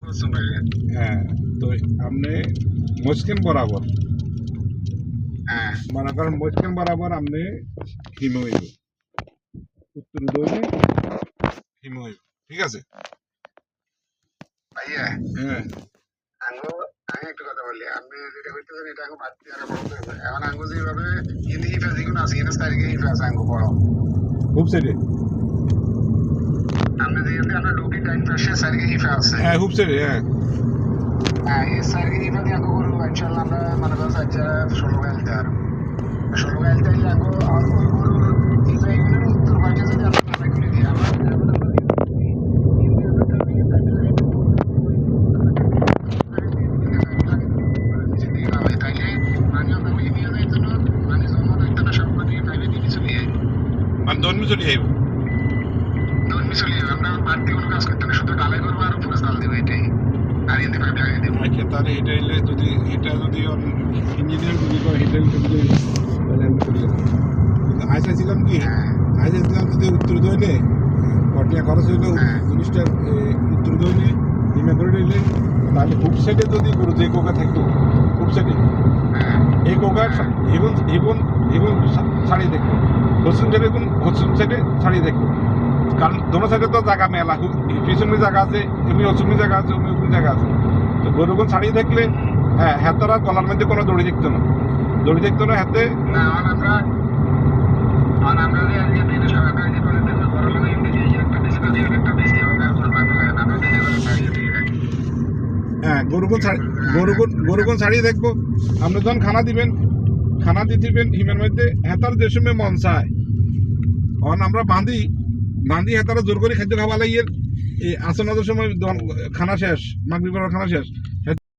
হ্যাঁ, তো আপনি মস্কিন বরাবর মনে করেন মস্কিন বরাবর আপনি হিমে হইব উত্তর দৌড়ে হিমে হইব, ঠিক আছে? ভাইয়া হ্যাঁ আমি একটা কথা বলি, আপনি যেটা কইতেছেন এটা আঙ্গো বাড়তি আর বড় হইবে। এখন আঙ্গো যেভাবে হিন্দি হিফা যেগুলো আছে হিন্দি তারিখে হিফা আছে আঙ্গো বড়। খুব সেটে আপনি যেহেতু আপনার ডুটি টাইম ফ্রেশে তারিখে হিফা আছে। হ্যাঁ খুব সেটে হ্যাঁ এই তারিখে হিফা দিয়ে আঙ্গো করবো ইনশাল্লাহ আমরা মনে করেন আচ্ছা 16 গাইলতে আর 16 গাইলতে আঙ্গো আর ওই গরুর হিফা এগুলোর উত্তর পাশে যদি আমরা নামে করে দিই আমরা মানে দৌড় চলে যাইব। আমরা বাড়তি কোনো কাজ করতে না, শুধু ডালাই করবো আর উপরে চাল দেবো, এটাই। আর এতে ভাবে আগে দেবো। আচ্ছা, তাহলে এটা হইলে যদি ইঞ্জিনিয়ার যদি করে এটা হইলে তাহলে আমি করি। কিন্তু আইসাছিলাম কি আইসাছিলাম যদি উত্তর দইলে কটিয়া খরচ হইলেও জিনিসটা উত্তর দইলে হিমে করে নিলে তাহলে খুব সাইডে যদি গরু যে কোকা থাকতো খুব সাইডে এই কোকার হিবন হিবন হিবন ছাড়িয়ে দেখবো, পশ্চিম সাইডে পশ্চিম সাইডে ছাড়িয়ে দেখবো। কারণ দোনো সাইডে তো জায়গা মেলা, পিছনে জায়গা আছে, এমনি অসুমি জায়গা আছে, অমনি অসুমি জায়গা আছে। তো গরুগুন ছাড়িয়ে থাকলে হ্যাঁ হাতের আর গলার মধ্যে কোনো দড়ি দেখতো না, দড়ি দেখতো না হাতে। হ্যাঁ গরুগুন ছাড়িয়ে দেখবো। আপনি যখন খানা দিবেন, খানা দিতেবেন হিমের মধ্যে হেতার যে সময় মন চায় তখন আমরা বাঁধি হেতারা জোর করে খাদ্য খাওয়া লাগিয়ে এই আসনাদের সময় খানা শেষ, মাগরিবের খানা শেষ